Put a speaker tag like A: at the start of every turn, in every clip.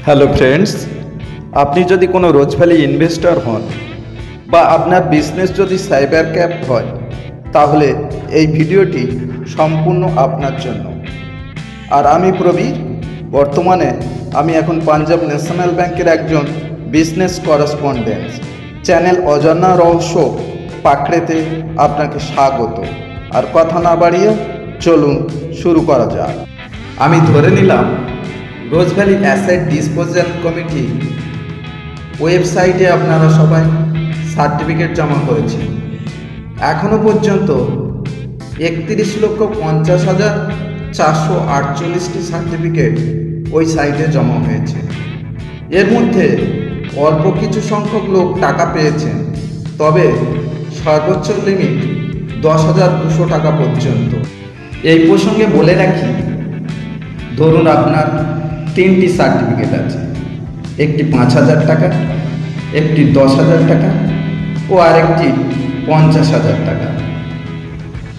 A: Hello friends, আপনি যদি কোনো রোজভ্যালি ইনভেস্টর হন বা আপনার বিজনেস যদি সাইবার ক্যাপ হয়, তাহলে এই ভিডিওটি সম্পূর্ণ আপনার জন্য। আর আমি প্রবীর, বর্তমানে আমি এখন পাঞ্জাব ন্যাশনাল ব্যাংকের একজন বিজনেস করেসপন্ডেন্ট। চ্যানেল অজানা রহস্য পাকড়েতে আপনাকে স্বাগত। আর কথা না বাড়িয়ে চলুন শুরু করা যাক। আমি ধরে নিলাম রোজভ্যালি অ্যাসেট ডিসপোজাল কমিটি ওয়েবসাইটে আপনারা সবাই সার্টিফিকেট জমা করেছেন। এখনও পর্যন্ত 31,50,448টি সার্টিফিকেট ওই সাইটে জমা হয়েছে। এর মধ্যে অল্প কিছু সংখ্যক লোক টাকা পেয়েছেন, তবে সর্বোচ্চ লিমিট 10,200 টাকা পর্যন্ত। এই প্রসঙ্গে বলে রাখি, ধরুন আপনার 3টি সার্টিফিকেট আছে, একটি 5,000 টাকা, একটি 10,000 টাকা ও আরেকটি 50,000 টাকা।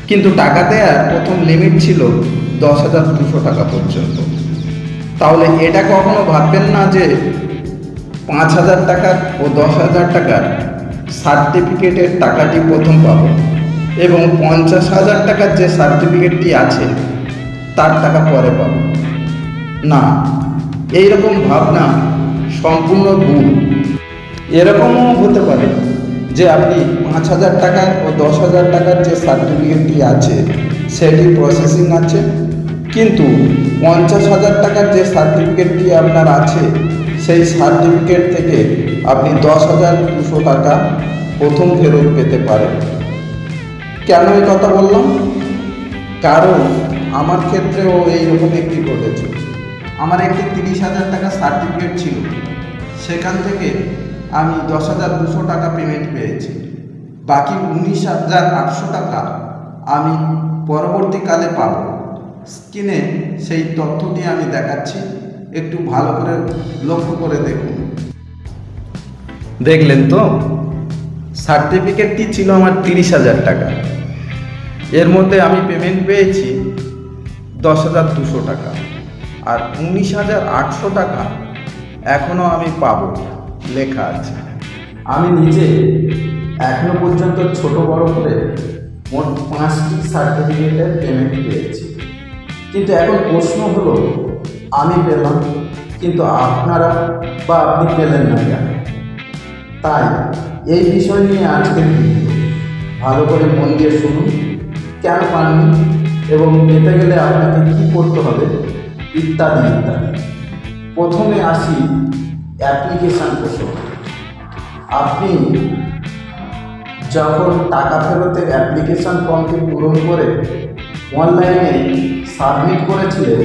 A: কিন্তু টাকা দেওয়ার প্রথম লিমিট ছিল 10,200 টাকা পর্যন্ত। তাহলে এটা কখনো ভাববেন না যে 5,000 টাকার ও 10,000 টাকার সার্টিফিকেটের টাকাটি প্রথম পাবো এবং 50,000 টাকার যে সার্টিফিকেটটি আছে তার টাকা পরে পাবো। না, এইরকম ভাবনা সম্পূর্ণ ভুল। এরকমও হতে পারে যে আপনি 5,000 টাকার ও 10,000 টাকার যে সার্টিফিকেটটি আছে সেটি প্রসেসিং আছে, কিন্তু 50,000 টাকার যে সার্টিফিকেটটি আপনার আছে সেই সার্টিফিকেট থেকে আপনি 10,200 টাকা প্রথম ফেরত পেতে পারেন। কেন এই কথা বললাম? কারণ আমার ক্ষেত্রেও এইরকম একটি ঘটেছে। আমার একটি 30,000 টাকা সার্টিফিকেট ছিল, সেখান থেকে আমি 10,200 টাকা পেমেন্ট পেয়েছি। বাকি 19,800 টাকা আমি পরবর্তীকালে পাব। স্ক্রিনে সেই তথ্যটি আমি দেখাচ্ছি, একটু ভালো করে লক্ষ্য করে দেখুন। দেখলেন তো, সার্টিফিকেটটি ছিল আমার 30,000 টাকা। এর মধ্যে আমি পেমেন্ট পেয়েছি 10,200 টাকা, আর 19,800 টাকা এখনও আমি পাবো লেখা আছে। আমি নিজে এখনো পর্যন্ত ছোট বড় করে মোট 5টি সার্টিফিকেটের পেমেন্ট পেয়েছি। কিন্তু এখন প্রশ্ন হলো, আমি পেলাম কিন্তু আপনারা বা আপনি পেলেন না কেন? তাই এই বিষয় নিয়ে আজকের ভিডিও, ভালো করে মন দিয়ে শুনুন। কেন পাননি এবং পেতে গেলে আপনাকে কী করতে হবে ইত্যাদি ইত্যাদি। প্রথমে আসি অ্যাপ্লিকেশান প্রসঙ্গে। আপনি যখন টাকা ফেরতের অ্যাপ্লিকেশান ফর্মটি পূরণ করে অনলাইনে সাবমিট করেছিলেন,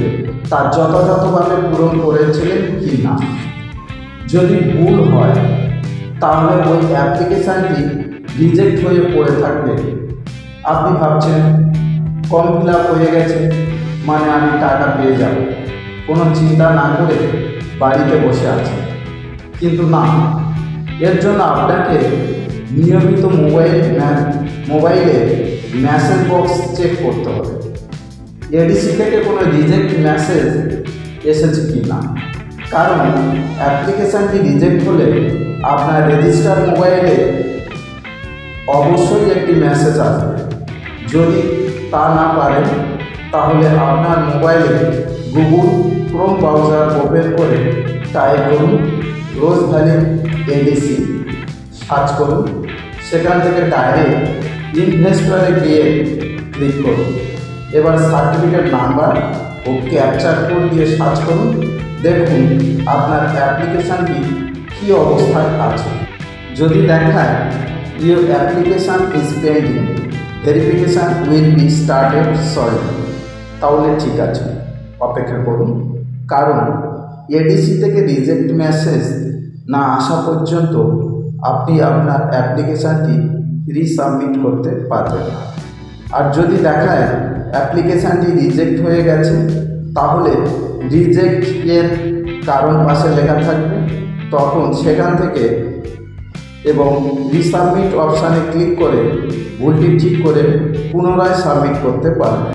A: তা যথাযথভাবে পূরণ করেছিলেন কি না। যদি ভুল হয় তাহলে ওই অ্যাপ্লিকেশানটি রিজেক্ট হয়ে পড়ে থাকবে। আপনি ভাবছেন ফর্ম ফিল আপ হয়ে গেছে মানে আমি টাকা পেয়ে যাব, কোনো চিন্তা না করে বাড়িতে বসে আছে। কিন্তু না, এর জন্য আপনাকে নিয়মিত মোবাইলে মেসেজ বক্স চেক করতে হবে, এডিসি থেকে কোনো রিজেক্ট মেসেজ এসেছে কি না। কারণ অ্যাপ্লিকেশানটি রিজেক্ট হলে আপনার রেজিস্টার মোবাইলে অবশ্যই একটি মেসেজ আসবে। যদি তা না পারেন তাহলে আপনার মোবাইলে গুগল ক্রোম ব্রাউজার ওপেন করে টাইপ করুন রোজভ্যালি এডিসি, সার্চ করুন। সেখান থেকে ডাইরেক্ট ইনভেস্টরে গিয়ে ক্লিক করুন। এবার সার্টিফিকেট নাম্বার ও ক্যাপচার কোড দিয়ে সার্চ করুন। দেখুন আপনার অ্যাপ্লিকেশানটি কী অবস্থায় আছে। যদি দেখায় your application is pending, verification will be started sorry, তাহলে ঠিক আছে, অপেক্ষা করুন। কারণ এডিসি থেকে রিজেক্ট মেসেজ না আসা পর্যন্ত আপনি আপনার অ্যাপ্লিকেশানটি রিসাবমিট করতে পারবেন না। আর যদি দেখায় অ্যাপ্লিকেশানটি রিজেক্ট হয়ে গেছে, তাহলে রিজেক্ট এর কারণ পাশে লেখা থাকবে, তখন সেখান থেকে এবং রিসাবমিট অপশানে ক্লিক করে ভুলটি ঠিক করে পুনরায় সাবমিট করতে পারবেন।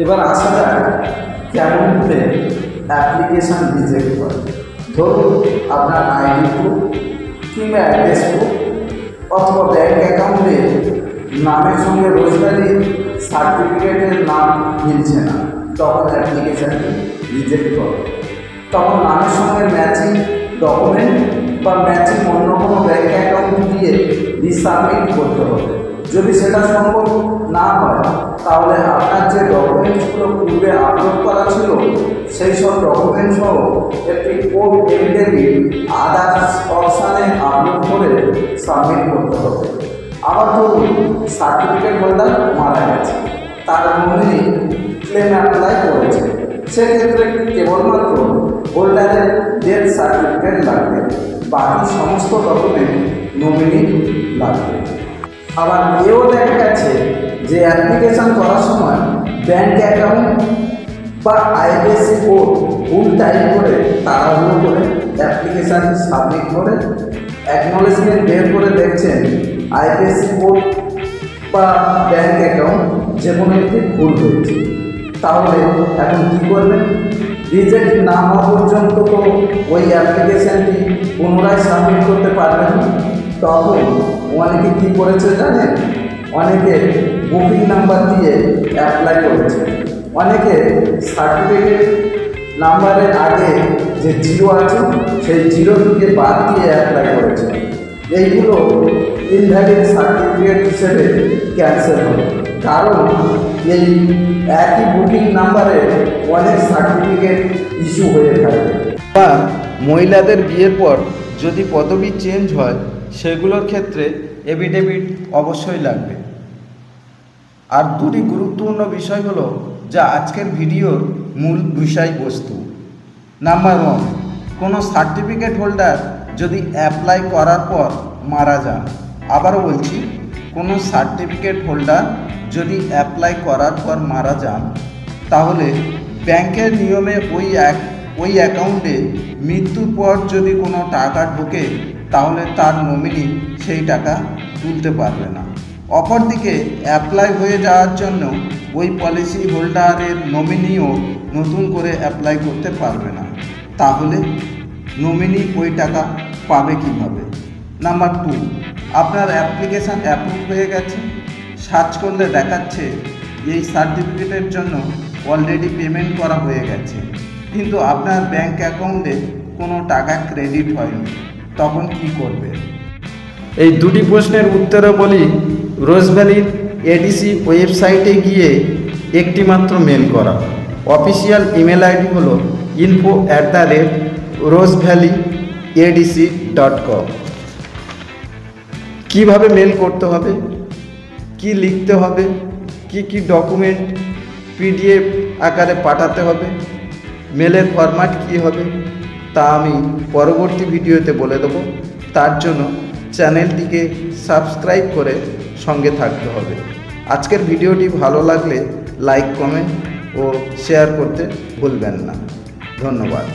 A: এবার আসা যাক কেমন করে অ্যাপ্লিকেশান রিজেক্ট হয়। ধরুন আপনার আইডি প্রুফ কিংবা অ্যাড্রেস প্রুফ অথবা ব্যাঙ্ক অ্যাকাউন্টে নামের সঙ্গে রোজভ্যালি সার্টিফিকেটের নাম মিলছে না, তখন অ্যাপ্লিকেশানটি রিজেক্ট করে। তখন নামের সঙ্গে ম্যাচিং ডকুমেন্ট বা ম্যাচিং অন্য কোনো ব্যাঙ্ক অ্যাকাউন্ট দিয়ে রিসাবমিট করতে হবে। যদি সেটা সম্ভব না হয় তাহলে আপনার যে ডকুমেন্টসগুলো পূর্বে আপলোড করা ছিল সেই সব ডকুমেন্ট সহ একটি কোড এফিডেভিট আদার্স অপশানে আপলোড করে সাবমিট করতে হবে। আবার ধরুন সার্টিফিকেট হোল্ডার মারা গেছে, তার নমিনি ক্লেম অ্যাপ্লাই করেছে, সেক্ষেত্রে কেবলমাত্র হোল্ডারের ডেথ সার্টিফিকেট লাগবে, বাকি সমস্ত ডকুমেন্ট নমিনি লাগবে। আবার এও দেখা গেছে যে অ্যাপ্লিকেশন করার সময় ব্যাঙ্ক অ্যাকাউন্ট বা আইএফএসসি কোড ভুল টাইপ করে তাড়াহুড়ো করে অ্যাপ্লিকেশানটি সাবমিট করে অ্যাকনোলেজমেন্ট বের করে দেখছেন আইএফএসসি কোড বা ব্যাঙ্ক অ্যাকাউন্ট যে কোনো একটি ভুল হয়েছে। তাহলে এখন কী করবেন? রিজেক্ট না হওয়া পর্যন্ত তো ওই অ্যাপ্লিকেশানটি পুনরায় সাবমিট করতে পারবেন না। তখন অনেকে কী করেছে জানেন? অনেকে বুকিং নাম্বার দিয়ে অ্যাপ্লাই করেছে, অনেকে সার্টিফিকেট নাম্বারের আগে যে জিরো আছে সেই জিরোটিকে বাদ দিয়ে অ্যাপ্লাই করেছে। এইগুলো ইনভ্যালিড সার্টিফিকেট হিসেবে ক্যান্সেল হবে, কারণ এই একই বুকিং নাম্বারে অনেক সার্টিফিকেট ইস্যু হয়ে থাকে।
B: বা মহিলাদের বিয়ের পর যদি পদবি চেঞ্জ হয় সেগুলোর ক্ষেত্রে এফিডেভিট অবশ্যই লাগবে। আর দুটি গুরুত্বপূর্ণ বিষয় হলো যা আজকের ভিডিওর মূল বিষয়বস্তু। নাম্বার 1, কোনো সার্টিফিকেট হোল্ডার যদি অ্যাপ্লাই করার পর মারা যান, আবারও বলছি, কোনো সার্টিফিকেট হোল্ডার যদি অ্যাপ্লাই করার পর মারা যান তাহলে ব্যাংকের নিয়মে ওই অ্যাকাউন্টে মৃত্যুর পর যদি কোনো টাকা ঢোকে তাহলে তার নমিনি সেই টাকা তুলতে পারবে না। অপরদিকে অ্যাপ্লাই হয়ে যাওয়ার জন্য ওই পলিসি হোল্ডারের নমিনিও নতুন করে অ্যাপ্লাই করতে পারবে না। তাহলে নমিনি ওই টাকা পাবে কীভাবে? নাম্বার 2, আপনার অ্যাপ্লিকেশান অ্যাপ্রুভ হয়ে গেছে, সার্চ করলে দেখাচ্ছে এই সার্টিফিকেটের জন্য অলরেডি পেমেন্ট করা হয়ে গেছে, কিন্তু আপনার ব্যাংক অ্যাকাউন্টে কোনো টাকা ক্রেডিট হয়নি, তখন কি করবে?
A: এই দুটি প্রশ্নের উত্তরে বলি, রোজভ্যালির এডিসি ওয়েবসাইটে গিয়ে একটি মাত্র মেল করা। অফিসিয়াল ইমেল আইডি হলো info@rosevalleyadc.com। কীভাবে মেল করতে হবে, কি লিখতে হবে, কি ডকুমেন্ট পিডিএফ আকারে পাঠাতে হবে, মেলের ফরম্যাট কী হবে তা আমি পরবর্তী ভিডিওতে বলে দেবো। তার জন্য চ্যানেলটিকে সাবস্ক্রাইব করে সঙ্গে থাকতে হবে। আজকের ভিডিওটি ভালো লাগলে লাইক, কমেন্ট ও শেয়ার করতে ভুলবেন না। ধন্যবাদ।